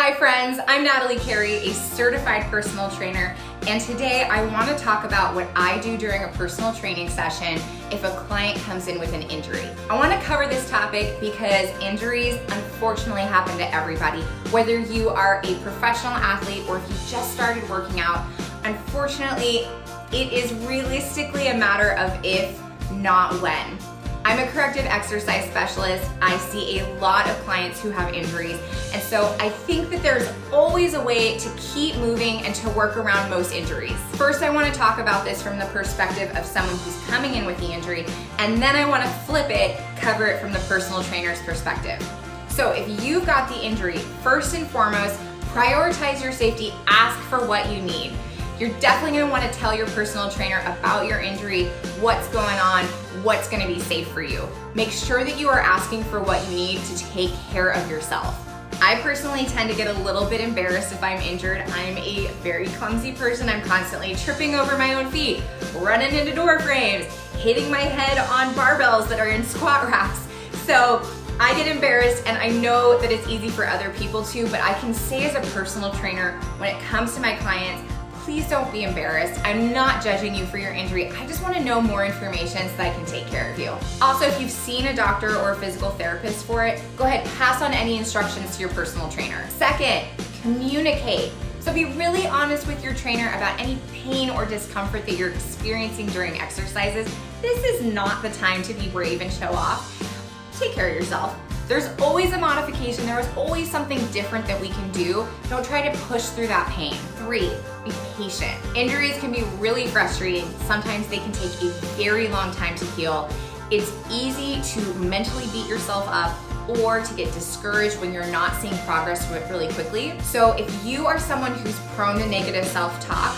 Hi friends, I'm Natalie Carey, a certified personal trainer, and today I want to talk about what I do during a personal training session if a client comes in with an injury. I want to cover this topic because injuries unfortunately happen to everybody. Whether you are a professional athlete or if you just started working out, unfortunately, it is realistically a matter of if, not when. I'm a corrective exercise specialist. I see a lot of clients who have injuries, and so I think that there's always a way to keep moving and to work around most injuries. First, I want to talk about this from the perspective of someone who's coming in with the injury, and then I want to flip it, cover it from the personal trainer's perspective. So if you've got the injury, first and foremost, prioritize your safety, ask for what you need. You're definitely gonna wanna tell your personal trainer about your injury, what's going on, what's gonna be safe for you. Make sure that you are asking for what you need to take care of yourself. I personally tend to get a little bit embarrassed if I'm injured. I'm a very clumsy person. I'm constantly tripping over my own feet, running into door frames, hitting my head on barbells that are in squat racks. So I get embarrassed, and I know that it's easy for other people too, but I can say as a personal trainer, when it comes to my clients, please don't be embarrassed. I'm not judging you for your injury. I just want to know more information so that I can take care of you. Also, if you've seen a doctor or a physical therapist for it, go ahead, pass on any instructions to your personal trainer. Second, communicate. So be really honest with your trainer about any pain or discomfort that you're experiencing during exercises. This is not the time to be brave and show off. Take care of yourself. There's always a modification. There is always something different that we can do. Don't try to push through that pain. 3, be patient. Injuries can be really frustrating. Sometimes they can take a very long time to heal. It's easy to mentally beat yourself up or to get discouraged when you're not seeing progress really quickly. So if you are someone who's prone to negative self-talk,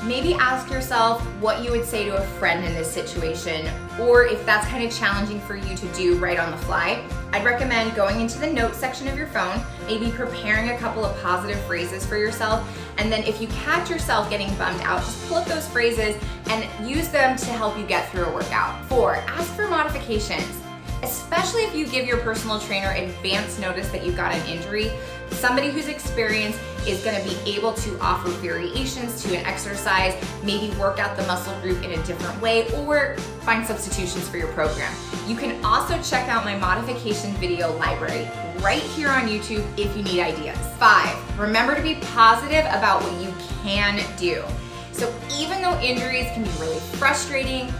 maybe ask yourself what you would say to a friend in this situation, or if that's kind of challenging for you to do right on the fly, I'd recommend going into the notes section of your phone, maybe preparing a couple of positive phrases for yourself, and then if you catch yourself getting bummed out, just pull up those phrases and use them to help you get through a workout. 4, ask for modifications. Especially if you give your personal trainer advance notice that you've got an injury, somebody who's experienced is gonna be able to offer variations to an exercise, maybe work out the muscle group in a different way, or find substitutions for your program. You can also check out my modification video library right here on YouTube if you need ideas. 5, remember to be positive about what you can do. So even though injuries can be really frustrating,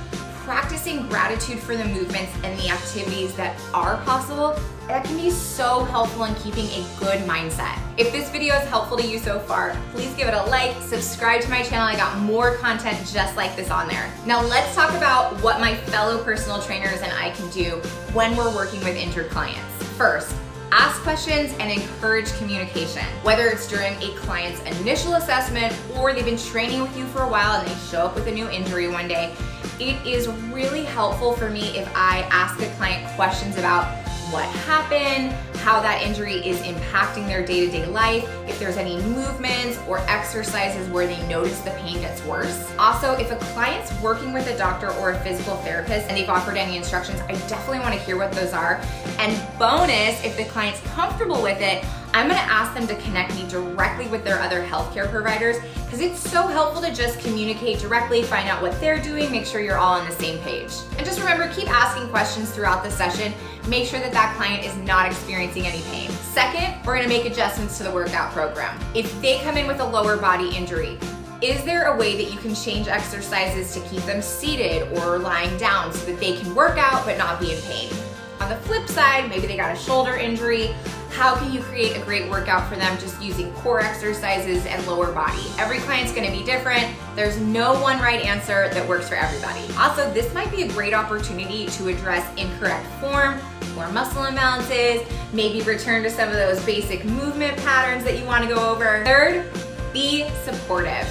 practicing gratitude for the movements and the activities that are possible, that can be so helpful in keeping a good mindset. If this video is helpful to you so far, please give it a like, subscribe to my channel. I got more content just like this on there. Now let's talk about what my fellow personal trainers and I can do when we're working with injured clients. First, ask questions and encourage communication. Whether it's during a client's initial assessment or they've been training with you for a while and they show up with a new injury one day, it is really helpful for me if I ask a client questions about what happened, how that injury is impacting their day-to-day life, if there's any movements or exercises where they notice the pain gets worse. Also, if a client's working with a doctor or a physical therapist and they've offered any instructions, I definitely want to hear what those are. And bonus, if the client's comfortable with it, I'm gonna ask them to connect me directly with their other healthcare providers, because it's so helpful to just communicate directly, find out what they're doing, make sure you're all on the same page. And just remember, keep asking questions throughout the session. Make sure that that client is not experiencing any pain. Second, we're gonna make adjustments to the workout program. If they come in with a lower body injury, is there a way that you can change exercises to keep them seated or lying down so that they can work out but not be in pain? On the flip side, maybe they got a shoulder injury. How can you create a great workout for them just using core exercises and lower body? Every client's gonna be different. There's no one right answer that works for everybody. Also, this might be a great opportunity to address incorrect form or muscle imbalances, maybe return to some of those basic movement patterns that you wanna go over. Third, be supportive.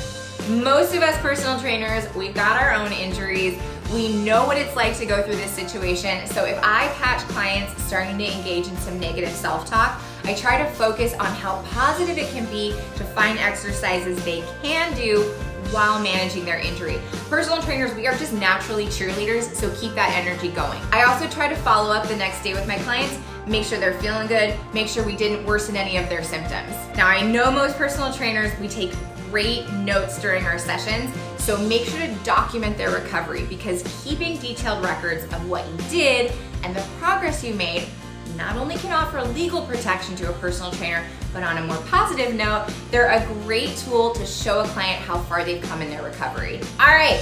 Most of us personal trainers, we've got our own injuries. We know what it's like to go through this situation. So if I catch clients starting to engage in some negative self-talk, I try to focus on how positive it can be to find exercises they can do while managing their injury. Personal trainers, we are just naturally cheerleaders, so keep that energy going. I also try to follow up the next day with my clients, make sure they're feeling good, make sure we didn't worsen any of their symptoms. Now, I know most personal trainers, we take great notes during our sessions, so make sure to document their recovery, because keeping detailed records of what you did and the progress you made not only can offer legal protection to a personal trainer, but on a more positive note, they're a great tool to show a client how far they've come in their recovery. All right,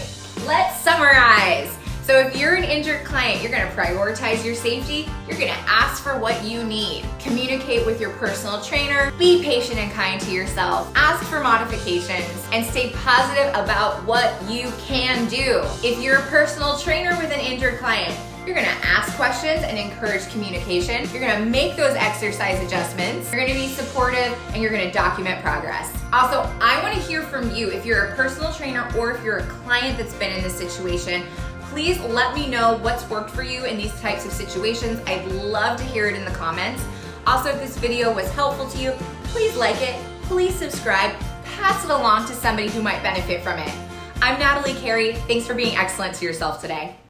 let's summarize. So if you're an injured client, you're gonna prioritize your safety, you're gonna ask for what you need, communicate with your personal trainer, be patient and kind to yourself, ask for modifications, and stay positive about what you can do. If you're a personal trainer with an injured client, you're gonna ask questions and encourage communication. You're gonna make those exercise adjustments. You're gonna be supportive, and you're gonna document progress. Also, I wanna hear from you. If you're a personal trainer or if you're a client that's been in this situation, please let me know what's worked for you in these types of situations. I'd love to hear it in the comments. Also, if this video was helpful to you, please like it, please subscribe, pass it along to somebody who might benefit from it. I'm Natalie Carey. Thanks for being excellent to yourself today.